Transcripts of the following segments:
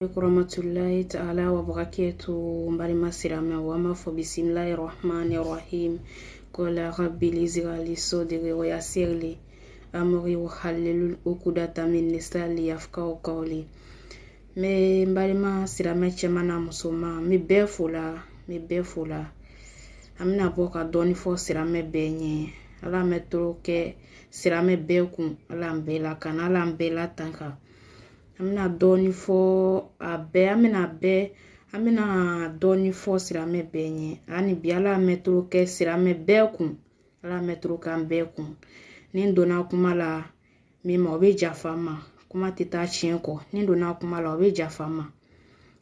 Warahmatullahi ta'ala wa barakatuh. Mbali masirame wa mafo bismillahir rahmanir rahim. Qala rabbi li sadri wa yassir li amri wa halil uqdatan min lisani yafqahu qawli. Me mbali masirame chemana musoma mi befula amina boka doni fo sirame benye ala metro ke sirame beku ala mbela kana ala mbela tanka. Amina doni fo abe amina doni fo sirame benye ani biala metro ke sirame beku ala metro kan beku ni dona kuma la mi ma obe jafama kuma tita chienko ni dona kuma la obe jafama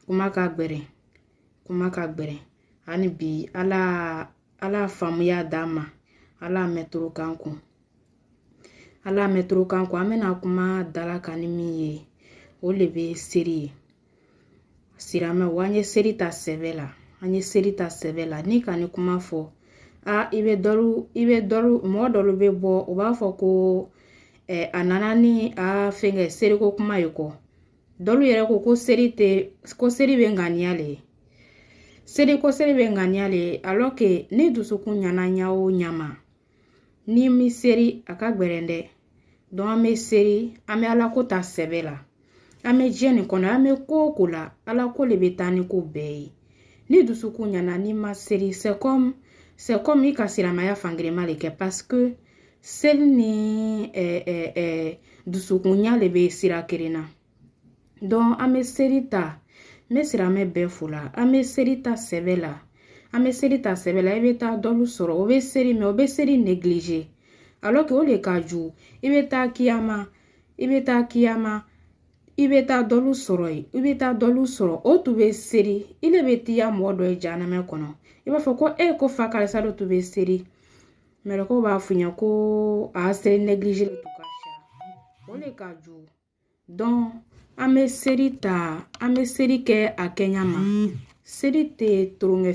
kuma ka gbere ani bi ala famu ya dama ala metro kanku amina kuma dala kanimi ye o le be seri sirame wanye seri ta sevela ni kani kuma fo ibe dolu mo dolu be bo o ba fo ko ananani fenge seri ko kuma yoko dolu yere ko seri be nganiale seri be nganiale alors que ni dusukun nyana nyawo nyama ni mi seri akagberende don ame seri ame ala ko ta sevela ame jeni kono ame kokula ala ko le betani ko bei ni dusukun nyana ni ma seri c'est comme ikasira maya fangrema leke parce que sel ni dusukun nya le be sira kerena don ame seri ta me sira me befula ame seri ta sevela ebe ta dolu soro obe seri négligé alors que o le kaju ibe ta kiyama ibe ta dolu soro o tu be seri ile be tiya modo e jana me kono iba fo ko ko fakale sa do tu be seri mere ko ba funya ko a seri négligé le tukasha o le kaju donc ame seri ke akenyama seri te turunge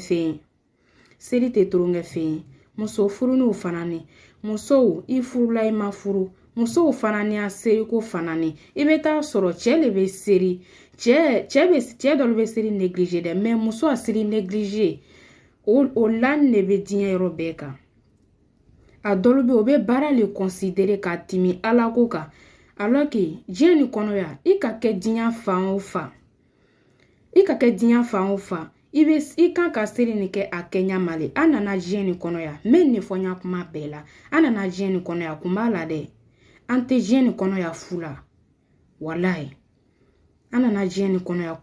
fe muso furu no fanani muso ifurula ima furu muso fanani a seri ko fanani ibe ta soro chele be seri che dolu be seri négligé de mais muso a seri négligé o lan ne be dinya robeka a dolu be obe bara le considérer ka timi ala ko ka alors que jeni kono ya ikake dinya fa ofa i kan ka seri ni ke akenya male anana jeni kono ya men ne fonya kuma bela anana jeni kono ya kumala de ante jeni kono ya fula wallahi anana jeni kono ya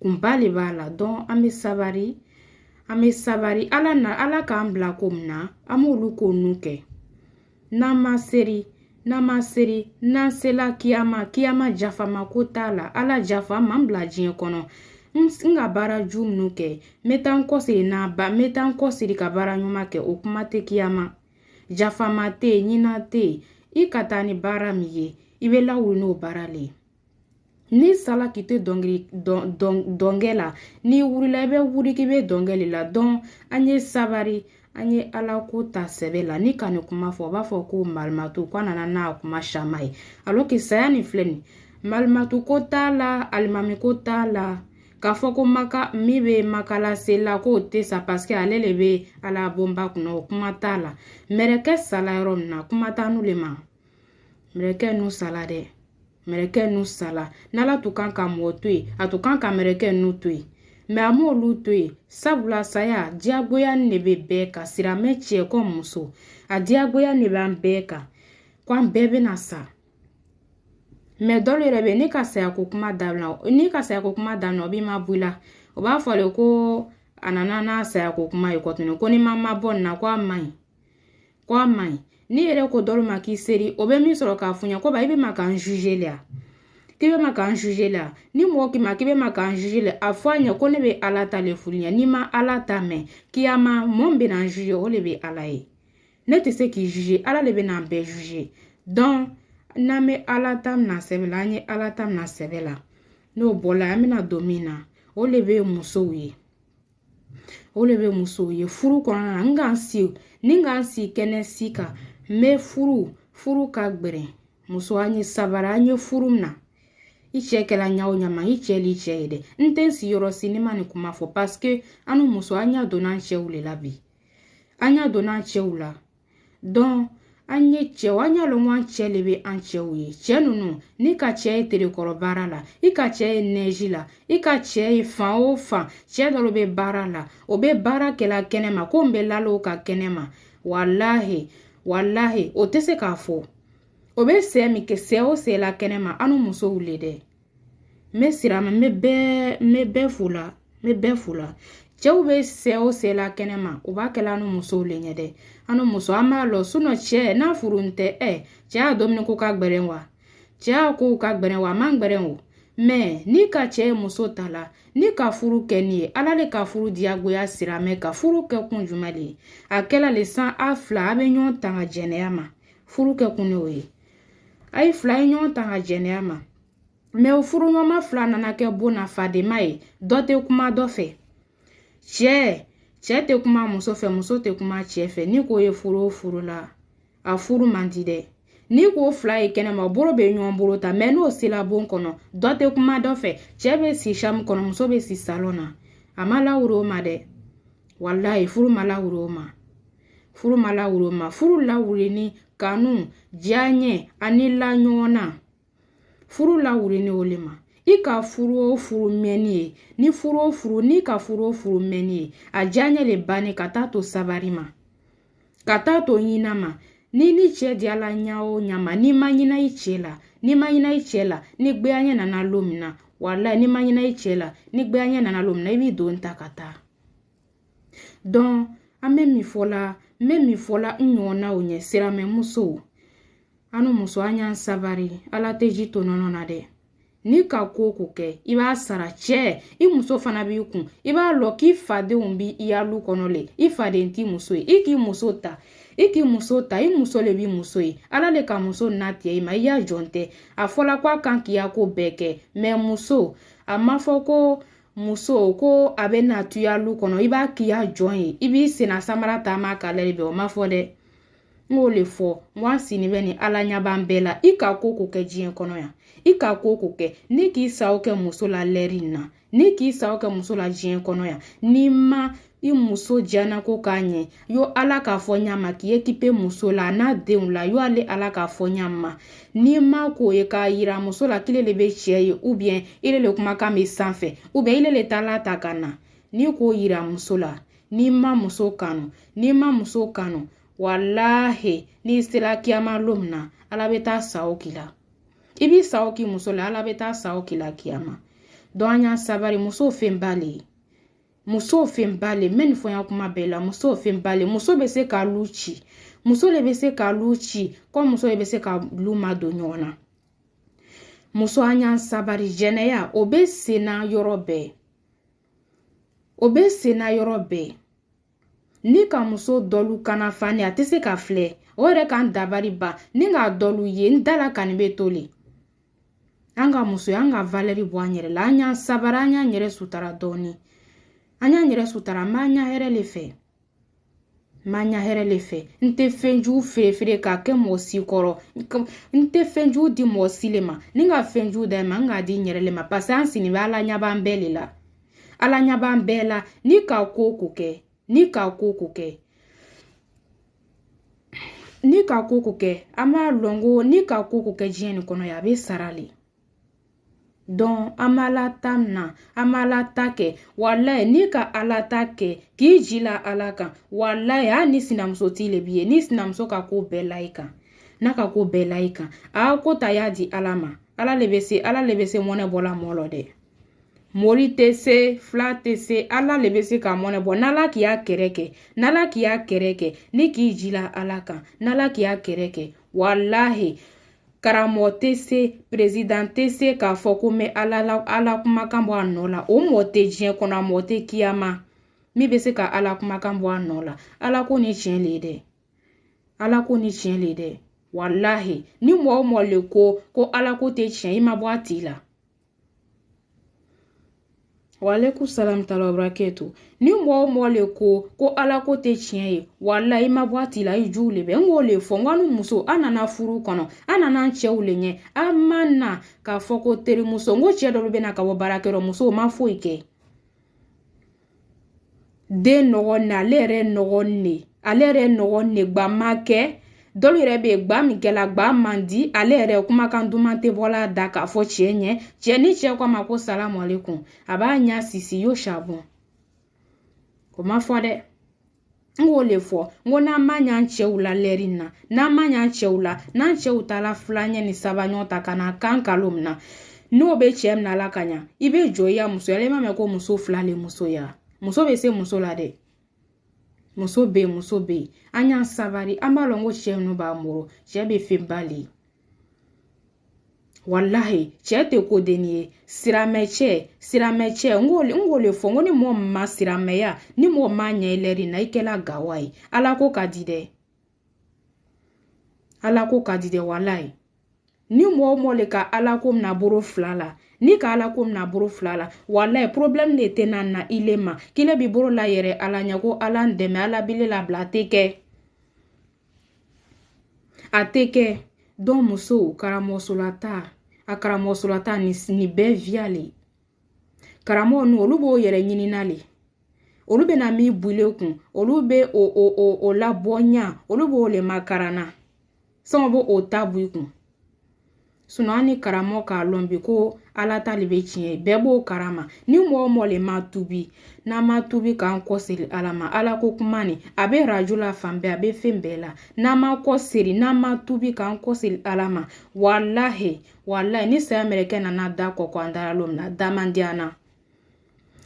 kumbali bala don ame sabari ala ka ambla komna amulu ko nuke nama seri nansela kiyama jafama ko tala ala jafama mbla jeni kono nga bara jumnu ke metan kosiri ka bara nyuma ke o kuma te kiyama jafama te nyina te ikatani bara miye ibe lawu no bara le ni sala kite dongela ni wurila ibe wuri kibe dongeli la don anye sabari anye ala ko ta sebela ni kani kuma fo ba fo ko malmatu kwana na kuma shamai alors que ça ni fleni malmatu ko tala almami ko tala ka fo ko maka mibe makala sela ko te sa parce que ale lebe ala bomba kuno kuma tala mereke sala rom na kuma tanu le ma mereke nu sala nala tukan ka motui atukan ka mereke nu tui me amolu tui sabula saya diagoya nebe beka sirame chie ko muso a diagoya nebe ambeka kwa mbebe na sa me dole rebe ni ka saya ko kuma dabla obi mabula oba fole ko anana na saya ko kuma ikotune ko ni mama bon na kwa mai ni ere ko dolo maki seri obe mi soro ka funya ko ba ibe maka juger la ni mo ki makibe maka juger le afanya ko ne be alata le funya ni ma alata me kiyama mombe na juger o le be alaye ne te se ki juger ala le be na be juger donc na me alatam na sebela no bola amina domina o le be muso ye furu kona nga si kene sika me furu ka gbere muso anyi sabara anyi furu na iche kela nyao nyama iche li che de intensi yoro sinema ni kuma fo parce que anu muso anya donan che ule la bi anya donan che ula don anye che wanya lo wan che lebe an che uye che nunu ni ka che tere koro bara la i ka che neji la i ka che fan o fan che dolo be bara la o be bara kela kenema ko mbe lalo ka kenema wallahi wallahi o te se ka fo o be se mi ke se o se la kenema anu muso ule de me sirama me be fula Chew be se o se la kenema o ba kela anu muso ule nye de anu muso ama lo suno che na furunte che a domini ko ka gberen wa che a ko ka gberen wa man gberen wo me ni ka che muso tala ni ka furu keni ala le ka furu diago ya sirame ka furu ke kun jumali akela le san afla abe nyon tanga jeneama furu ke kun oye ai fla nyon tanga jeneama me o furu nyoma fla nana ke bona fade mai dote kuma do fe che te kuma muso fe muso te kuma che fe ni ko ye furu la a furu mandi de ni ko fla e kene ma boro be nyon boro ta me no sila bon kono dote kuma do fe che be si sham kono muso be si salona amala uro ma de wallahi furu mala uro ma furu la ure ni kanu janye anila nyona furu la ure ni olema ika furu o furu meni ni furu o furu ni ka furu o furu meni a janye le bane kata to sabarima kata to yinama ni che di ala nyao nyama ni manyina ichela ni gbe anya na lomina wallahi ni manyina ichela ni gbe anya na lomina ibi do ntakata don ame mi fola nyona onye sira me muso anu muso anya sabari ala teji to nonona de ni ka koko ke iba sara che I muso fana bi kun iba lo ki fade umbi iya lu konole I fade nti muso iki muso ta I muso le bi muso ala le ka muso natie ma iya jonte afola kwa kan ki ya ko beke me muso amafo ko muso ko abe na tuya lu kono iba ki ya join ibi sena samara ta ma kalele be o mafo de ngole fo mwansi ni beni ala nyabambela ika koko ke jien kono ya ika koko ke ni ki sa oke muso la lerina ni ki sa oke muso la jien kono ya ni ma I muso jana ko kanye yo ala ka fo nyama ki ekipe muso la na deun la yo ale ala ka fo nyama ni ma ko e ka yira muso la kile le be cheye ou bien ile le kuma ka me sanfe ou bien ile le talata kana ni ko yira muso la ni ma muso kanu wallahi ni sila kiyama lumna ala beta saokila ibi saoki muso la ala beta saokila kiyama doanya sabari muso fembale men fo ya kuma bela muso fembale muso be se ka luchi muso le be se ka luchi ko muso le be se ka luma do nyona muso anya sabari jeneya obe sena yorobe ni ka muso dolu kana fani atese ka fle ore kan dabari ba ni nga dolu ye ndala kan be tole anga muso anga valeri bo anyere la anya sabara anya nyere sutara doni anya nyere sutara manya here le fe nte fenju fere ka ke mosi koro nte fenju di mosi le ma ni nga fenju da ma nga di nyere le ma pasansi ni ala nya bambela ni ka koko ke ama longo ni ka koko ke jeni kono ya be sarali don amala tamna amala take wallahi ni ka ala take ki jila alaka wallahi ani sinamso tile biye ni sinamso ka ko belaika na ka ko belaika a ko tayadi alama ala lebese mone bola molo de mori tese fla tese ala lebese ka mone bo nala ki ya kereke ni ki jila alaka nala ki ya kereke wallahi karamote se presidente se ka foko me ala kuma kambo anola o mote jien kona mote kiyama mi be se ka ala kuma kambo anola ala ko ni chien lede wallahi ni mo le ko ala ko te chien ima boatila Waalaikum salam tala braketu. Ni mo le ko ala ko te tiɲɛ wallahi ma boati la i ju le be ngo le fo nganu muso anana furu kono anana cɛw le ɲɛ amana ka fɔ ko teri muso ngo cɛ dɔ be na ka bɔ barakɛrɔ muso ma foyi kɛ den nɔgɔ na ale yɛrɛ nɔgɔ ne gba ma kɛ dɔlu yɛrɛ be gba min kɛla gba mandi ale yɛrɛ kumakan duman tɛ bɔla da ka fɔ cɛ ɲɛ cɛ ni cɛ ko ma ko salamu alaikum a b'a ɲa sisi yo shabon o ma fɔ dɛ ngo le fɔ ngo na ma ɲa cɛw la lɛri na na ma ɲa cɛw la n'an cɛw ta la filaɲɛ ni sabaɲɔ ta kana kan kalo min na n'o be cɛ min na la ka ɲa i be jɔ ya muso yɛrɛ ma mɛ ko muso fila le muso ya muso be se muso la dɛ muso be an y'an sabari an b'a lɔn ko cɛ nu b'a muru cɛ be fen bali wallahi cɛ te ko deni ye siramɛ cɛ ngo le fɔ ngo ni mɔgɔ ma siramɛya ni mɔgɔ ma ɲɛ lɛri na i kɛla gawa ye ala ko ka di dɛ wallahi ni mɔgɔ le ka ala ko mina boro fila la ni ka ala ko mina boro fila la wallahi problème le tɛ na ile ma kile bi boro la yɛrɛ ala ɲɛ ko ala n dɛmɛ ala bile la bila a tɛ kɛ don muso karamɔgɔsolata a karamɔgɔsolata ni bɛɛ viale karamɔgɔ nu olu b'o yɛrɛ ɲinina le olu bena mi bule kun olu be o la bɔnya olu b'o le makarana sɔngɔ bo o ta bui kun sunu ani karamɔgɔ k'a lɔn bi ko ala ta le be tiɲɛ bɛɛ b'o karama ni mɔgɔ le ma tubi n'a ma tubi k'an kɔsiri ala ma ala ko kuma ni a be radio la fan bɛɛ a be fen bɛɛ la n'a ma kɔsiri n'a ma tubi k'an kɔsiri ala ma wallahi ni saya mɛrɛkɛ nana da kɔkɔ an dara lo mina da man di an na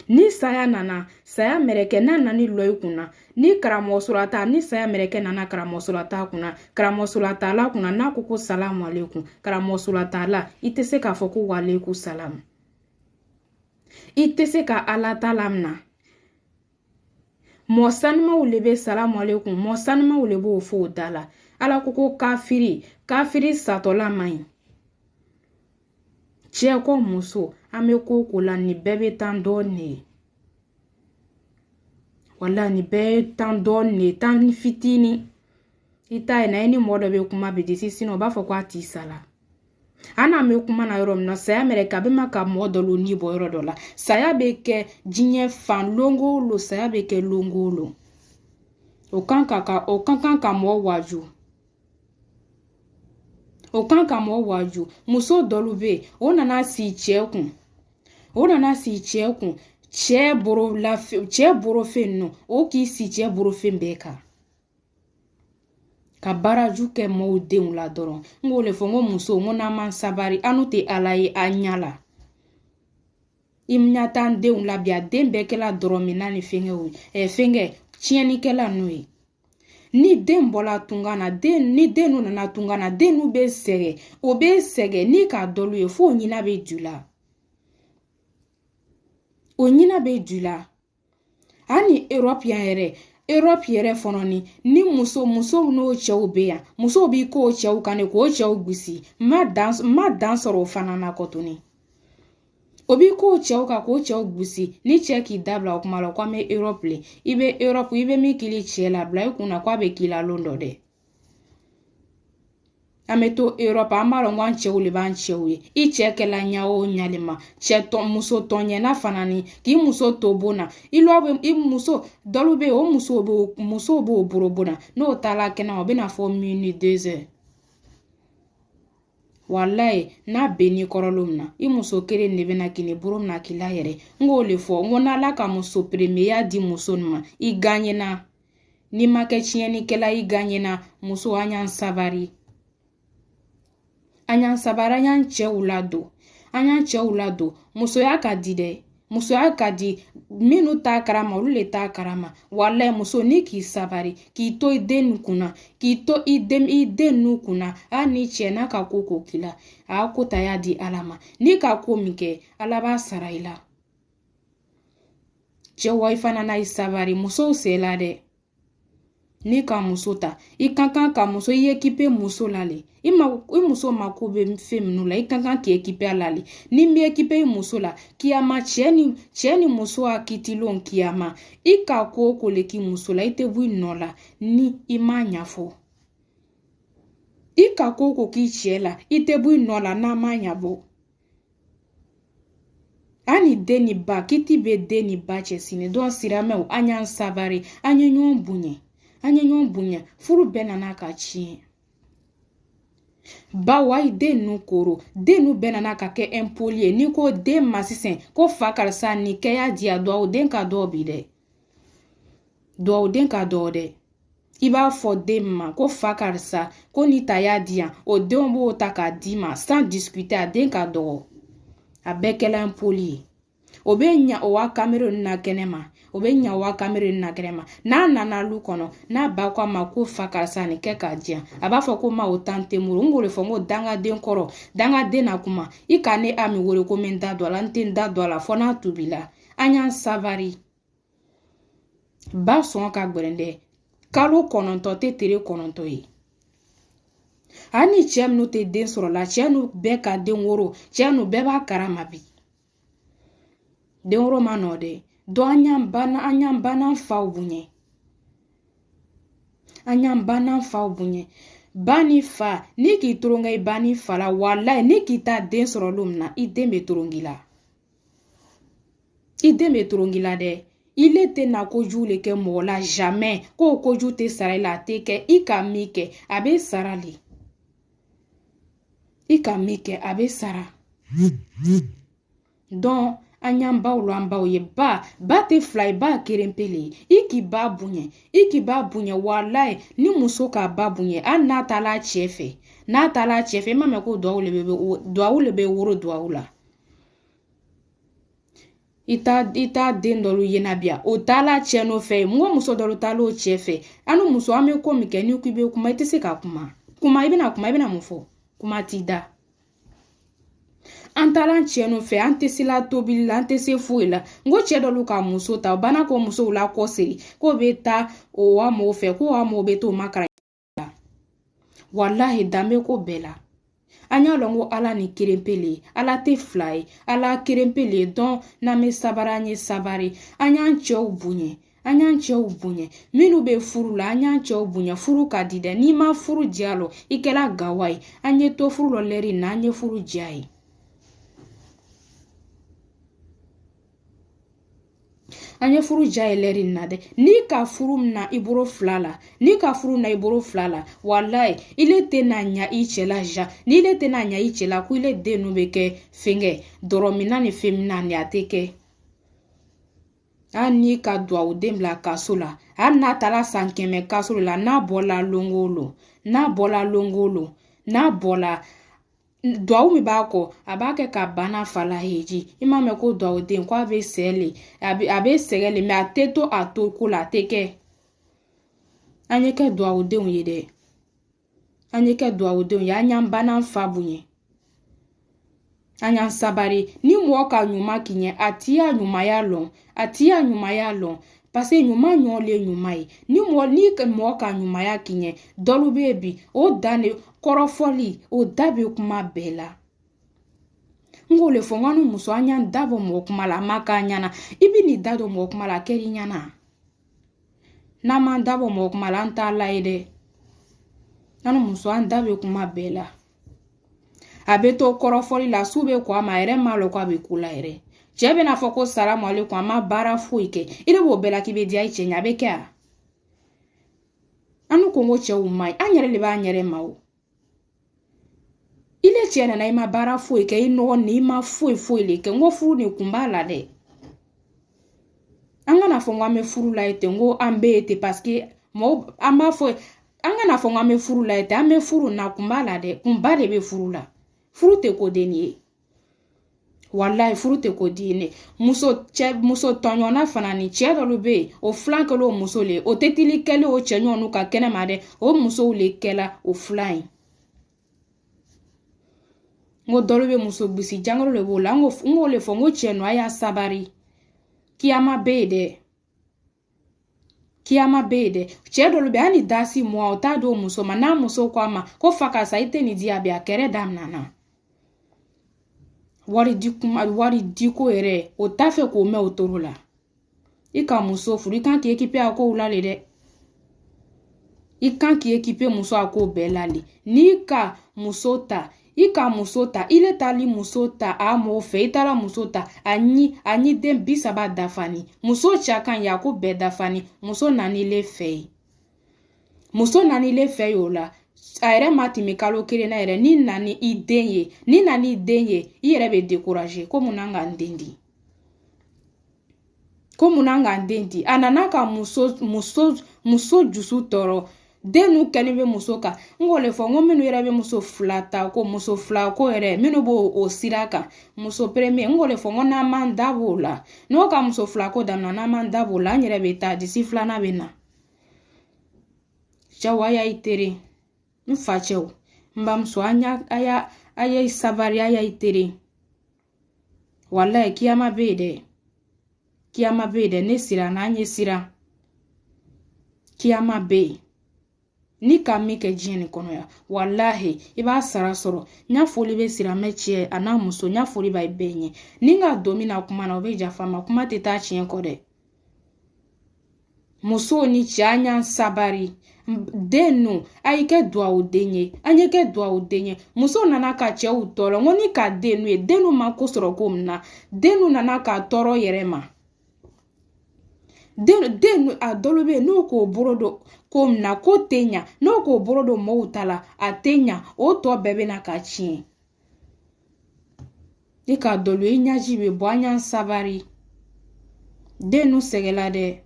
ni saya nana saya mɛrɛkɛ n'a nani lɔ i kunna ni karamɔgɔsolata ni saya mɛrɛkɛ nana karamɔgɔsolata kunna karamɔgɔsolata la kunna n'a ko salamu alaikum karamɔgɔsolata la i tɛ se k'a fɔ ko walaikum salam i tɛ se ka ala ta lamina mɔgɔ sanimaw le be salamu alaikum mɔgɔ sanimaw le b'o fɔ o da la ala ko kafiri satɔla man ɲi cɛ ko muso an be ko la ni bɛɛ be tan dɔɔni ye wala ni bɛɛ tan dɔɔni ye tan fitini i ta ye na ni mɔgɔ dɔ be kuma bi disi sino b'a fɔ ko a t'i sala ana me kuma na yɔrɔ min na saya mɛrɛ ka be ma ka mɔgɔ dɔ lo ni bɔ yɔrɔ dɔ la saya be kɛ diɲɛ fan longo saya be kɛ longo o kan ka mɔgɔ waju muso dɔlu be o nana si cɛ kun cɛ boro fen no o k'i si cɛ boro fen bɛɛ kan ka baraju kɛ mɔgɔw denw la dɔrɔn ngo le fɔ ngo muso ngo n'a man sabari anu tɛ ala ye a ɲa la i ɲa tan denw la bi a den bɛɛ kɛla dɔrɔn min na ni fɛngɛ tiɲɛnikɛla n'u ye ni den bɔla tunga na ni den nu nana tunga na den nu be sɛgɛ o be sɛgɛ ni k'a dɔlu ye fo ɲina be jula o ɲina be jula ani Europe yɛrɛ fɔnɔni ni muso n'o cɛw be yan muso b'i ko cɛw kan ne k'o cɛw gusi ma dan sɔrɔ o fana na kɔtuni o b'i ko cɛw kan k'o cɛw gusi ni cɛ k'i dabila o kuma la k'an be Europe le i be min kili cɛ la bila i kunna k'a be k'i la lon dɔ dɛ an be to Europe an b'a lɔn k'an cɛw le b'an cɛw ye i cɛ kɛla ɲa o ɲali ma muso tɔɲɛna fana ni k'i muso to bona i muso dɔlu be o muso b'o boro bona n'o tala kɛnɛ o bena fɔ minute 2 heures wallahi n'a beni kɔrɔlo min na i muso kelen de bena kini boro mina k'i la yɛrɛ ngo le fɔ ngo n'ala ka muso premiya di muso ma i gagnena ni ma kɛ tiɲɛnikɛla i gagnena muso an y'an sabari an y'an cɛw ladon musoya ka di dɛ musoya ka di minnu t'a karama olu le t'a karama wallahi muso ni k'i sabari k'i to i den kunna k'i to i den nu kunna a ni cɛ n'a ka ko k'i la a ko ta y'a di ala ma ni ka ko min kɛ ala b'a sara i la cɛ wa i fana n'a i sabari musow sela dɛ ni ka muso ta I kan ka muso I équiper muso la le I muso ma ko be fɛn minnu la I kan k'i équiper a la le ni mi équiper I muso la kiyama cɛ ni muso a kitilon kiyama I ka ko ko le k'i muso la I tɛ bɔ I nɔ la ni I ma ɲafɔ I ka ko ko k'i cɛ la I tɛ bɔ I nɔ la n'a ma ɲabɔ ani den ni ba kiti be den ni ba cɛ sini dɔn siramɛw an y'an sabari an ye ɲɔgɔn bonya furu bɛɛ nana ka tiɲɛ bawa I den nu koro den nu bɛɛ nana ka kɛ impoli ye ni ko den ma sisan ko fa karisa ni kɛ y'a diya duwawu den ka dɔ bi dɛ duwawu den ka dɔ dɛ I b'a fɔ den ma ko fa karisa ko ni ta y'a diya o denw b'o ta k'a di ma sans discuter a den ka dɔgɔ a bɛɛ kɛla impoli ye o bɛ ɲa o wa kamero na kɛnɛ ma o bɛ ɲa o wa kamero na kɛnɛ ma n'a nana lu kɔnɔ n'a ba ko a ma ko fa karisa ni kɛ k'a diya a b'a fɔ ko ma o tan tɛ muru n k'o de fɔ n ko dangaden kɔrɔ dangaden na kuma I ka ne a mi wele ko n da don a la n tɛ n da don a la fɔ n'a tobila an y'an savari ba sɔn ka gbɛrɛn dɛ kalo 9 tɛ tere 9 ye ani cɛ minnu tɛ den sɔrɔ la cɛ nu bɛɛ ka den woro cɛ nu bɛɛ b'a karama bi den woro ma nɔ dɛ dɔn an y'an bana faw bonya an y'an bana faw bonya ba ni fa ni k'i toronga I ba ni fa la walayi ni k'i ta den sɔrɔ don min na I den bɛ torongi la I den bɛ torongi la dɛ ile tɛ na kojugu le kɛ mɔgɔ la jamais ko kojugu tɛ sara I la a tɛ kɛ I ka min kɛ a bɛ sara le I ka min kɛ a bɛ sara donc an y'an baw lo an baw ye ba tɛ fila ye ba kelen pele I k'i ba bonya walayi ni muso k'a ba bonya hali n'a taala cɛ fɛ I ma mɛn ko duwawu le bɛ woro duwawu la I ta den dɔ lu yena biya o taala cɛ nɔfɛ n ko muso dɔ taala o cɛ fɛ an muso an bɛ ko min kɛ ni k'i bɛ kuma I tɛ se ka kuma I bɛna mun fɔ kuma t'i da an taala cɛ nɔfɛ an tɛ se la tobili la an tɛ se foyi la n ko cɛ dɔ lu ka muso ta o bana ko musow la kɔsiri k'o bɛ taa o wa mɔgɔw fɛ ko wa mɔgɔw bɛ t'o makara la walahi danbe ko bɛɛ la an y'a lɔn ko ala ni kelen pele ala tɛ fila ye ala kelen pele dɔn n'an bɛ sabari an ye sabari an y'an cɛw bonya minnu bɛ furu la an y'an cɛw bonya furu ka di dɛ n'i ma furu diya lɔ I kɛla gawa ye an ye to furu lɔ lɛri na an ye furu diya ye an ye furu diya ye lɛri na dɛ n'i ka furu na I bolo fila la walayi ile tɛ na ɲa I cɛ la ja ni ile tɛ na ɲa I cɛ la ko ile den nu bɛ kɛ fɛnkɛ dɔrɔmina ni fɛmina ni a tɛ kɛ hali n'i ka duwawu den bila kaso la hali n'a taara san 100 kaso la n'a bɔla longolo n'a bɔla duwawu min b'a kɔ a b'a kɛ ka bana fala heji I ma mɛn ko duwawu den ko a bɛ sɛgɛ a bɛ sɛgɛ le mais a tɛ to a to ko la a tɛ kɛ an ye kɛ duwawu denw ye dɛ an y'an bana fa bonya an y'an sabari ni mɔgɔ ka ɲuman k'i ɲɛ a t'i ya ɲumanya lɔn parce que ɲuman ɲɔlen ɲuman ye ni mɔgɔ ka ɲumanya k'i ɲɛ dɔlu bɛ bi o dan de kɔrɔfɔli o da bɛ kuma bɛɛ la n k'o le fɔ n ko ni muso an y'an da bɔ mɔgɔ kuma la a ma k'a ɲana I bɛ n'i da don mɔgɔ kuma la a kɛr'i ɲana n'an m'an da bɔ mɔgɔ kuma la an t'a la ye dɛ an muso an da bɛ kuma bɛɛ la a bɛ to kɔrɔfɔli la su bɛ kɔ a ma a yɛrɛ m'a lɔn ko a bɛ ko la yɛrɛ cɛ bɛna fɔ ko salamu aleykum a ma baara foyi kɛ I de b'o bɛɛ la k'i bɛ diya I cɛ ɲɛ a bɛ kɛ a an ko cɛw ma ɲi an yɛrɛ de b'an yɛrɛ ma o ile cɛ nana I ma baara foyi kɛ I nɔgɔ ni I ma foyi le kɛ n ko furu ni kun b'a la dɛ an kana fɔ n ko an bɛ furu la ye ten n ko an bɛ ye ten parce que mɔgɔw an b'a fɔ an kana fɔ n ko an bɛ furu la ye ten an bɛ furu na kun b'a la dɛ kunba de bɛ furu la furu tɛ ko den ye walayi furu tɛ ko den ye muso tɔɲɔna fana ni cɛ dɔlu bɛ yen o filan kɛla o muso le o tɛ tili kɛlen o cɛ ɲɔgɔnnu ka kɛnɛma dɛ o musow le kɛla o filan ye n ko dɔlu bɛ muso bisi jangolo le b'o la n k'o le fɔ n ko cɛ nu a y'a sabari kiyama bɛ yen dɛ kiyama bede cɛ dɔlu be ani dasi mua o t'a do muso ma n'a muso ko a ma ko fa karisa i tɛ nin di a bɛ a kɛrɛ daminana wari di ko yɛrɛ o t'a fɛ k'o mɛn o toro la i ka muso furu i kan k'i équiper a kow la le dɛ i kan k'i équiper muso a ko bɛɛ la le n'i ka muso ta i ka muso ta ile tali muso ta a mɔgɔ fɛ i taara muso ta a ɲi den 30 dafani muso cɛ kan ya ko bɛɛ dafani muso nanile fɛ ye muso nanile fɛ ye o la a yɛrɛ ma tɛmɛ kalo 1 na yɛrɛ ni nani i den ye i yɛrɛ bɛ décourager ko mun na ka n den di ko mun na ka n den di a nana ka muso jusu tɔɔrɔ den nu kɛlen bɛ muso kan n k'o le fɔ n ko minnu yɛrɛ bɛ muso fila ta ko muso fila ko yɛrɛ minnu b'o o sira kan muso premier n k'o le fɔ n ko n'an m'an da b'o la n'o ka muso fila ko daminɛ n'an m'an da b'o la an yɛrɛ bɛ taa disi filanan bɛ na cɛw a y'a i tere n fa cɛw n bamuso a y'a sabari a y'a i tere wallahi kiyama bɛ yen dɛ kiyama bɛ yen dɛ ne sira n'an ye sira kiyama bɛ yen ni ka min kɛ diɲɛ nin kɔnɔ ya wallahi i b'a sara sɔrɔ n y'a foli bɛ siramɛ cɛ a n'a muso n y'a foli b'a bɛɛ ɲɛ ni ka don min na kuma na o bɛ jafa ma kuma tɛ taa tiɲɛ kɔ dɛ muso ni cɛ an y'an sabari den nu a yi kɛ duwawu den ye an ye kɛ duwawu den ye muso nana ka cɛw tɔɔrɔ n ko ni ka den nu ye den nu ma ko sɔrɔ ko min na den nu nana ka tɔɔrɔ yɛrɛ ma den a dɔlu bɛ n'o k'o bolo don ko min na ko tɛ ɲa n'o k'o bolo don mɔgɔw ta la a tɛ ɲa o tɔ bɛɛ bɛ na ka tiɲɛ i ka dɔlu i ɲaji bɛ bɔ an y'an sabari den nu sɛgɛla dɛ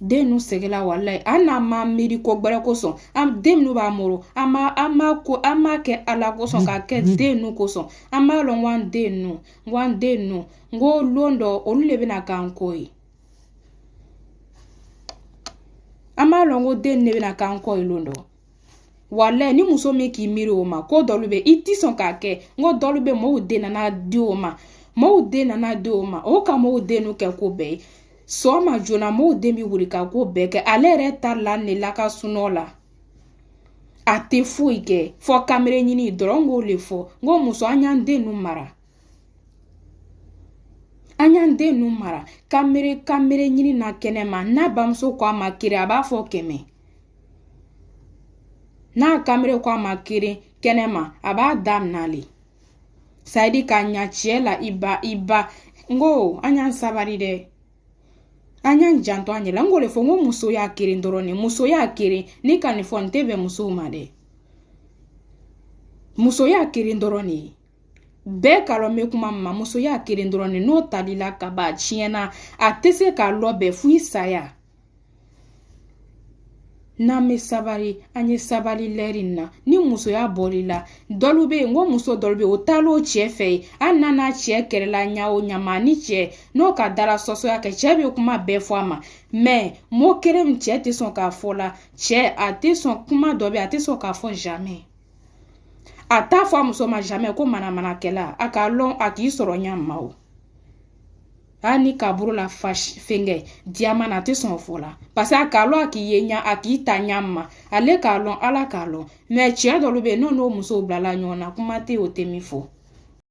den nu sɛgɛla wallahi an n'an ma miiri ko gbɛrɛ kosɔn an den nu b'a moro an ma kɛ ala kosɔn ka kɛ den nu kosɔn an b'a lɔn k'an den nu n ko lon dɔ olu le bɛna k'an ko ye an b'a lɔn ko den ne bɛna k'an kɔ ye lon dɔ wallahi ni muso min k'i miiri o ma ko dɔlu bɛ i ti sɔn k'a kɛ n ko dɔlu bɛ mɔgɔw den nana di o ma o ka mɔgɔw den nu kɛ ko bɛɛ ye sɔgɔma joona mɔgɔw den bɛ wuli ka ko bɛɛ kɛ ale yɛrɛ ta la ne la ka sunɔgɔ la a tɛ foyi kɛ fɔ kamere ɲini dɔrɔn n k'o le fɔ n ko muso an y'an den nu mara kamere ɲini na kɛnɛma n'a bamuso ko a ma kiri a b'a fɔ 100 n'a kamere ko a ma kiri kɛnɛma a b'a daminale sayidi ka ɲa cɛ la i ba n ko an y'an sabari dɛ an y'an janto an yɛlɛ n k'o le fɔ n ko muso y'a keren dɔrɔn muso y'a keren ni ka nin fɔ n tɛ bɛn musow ma dɛ muso y'a keren dɔrɔn de bɛɛ ka lɔn bɛ kuma ma muso y'a keren dɔrɔn de n'o talila ka ban tiɲɛna a tɛ se k'a lɔbɛn fo i saya n'an bɛ sabari an ye sabali lɛri na ni musoya bɔr'i la dɔlu bɛ yen n ko muso dɔlu bɛ yen o taala o cɛ fɛ yen an nana cɛ kɛrɛla ɲa o ɲama ni cɛ n'o ka dara sɔsɔya kɛ cɛ bɛ kuma bɛɛ fɔ a ma mɛ mo kelen min cɛ tɛ sɔn k'a fɔ la cɛ a tɛ sɔn kuma dɔ bɛ a tɛ sɔn k'a fɔ jamais a t'a fɔ a muso ma jamais ko manamanakɛla a k'a lɔn a k'i sɔrɔ ɲama o hali ni ka buru la fɛngɛ diyaman na a tɛ sɔn o fɔ la parce que a k'a lɔn a k'i ye ɲa a k'i ta ɲa ma ale k'a lɔn ala k'a lɔn mɛ cɛ dɔlu bɛ yen n'o musow bilala ɲɔgɔn na kuma tɛ o tɛ min fɔ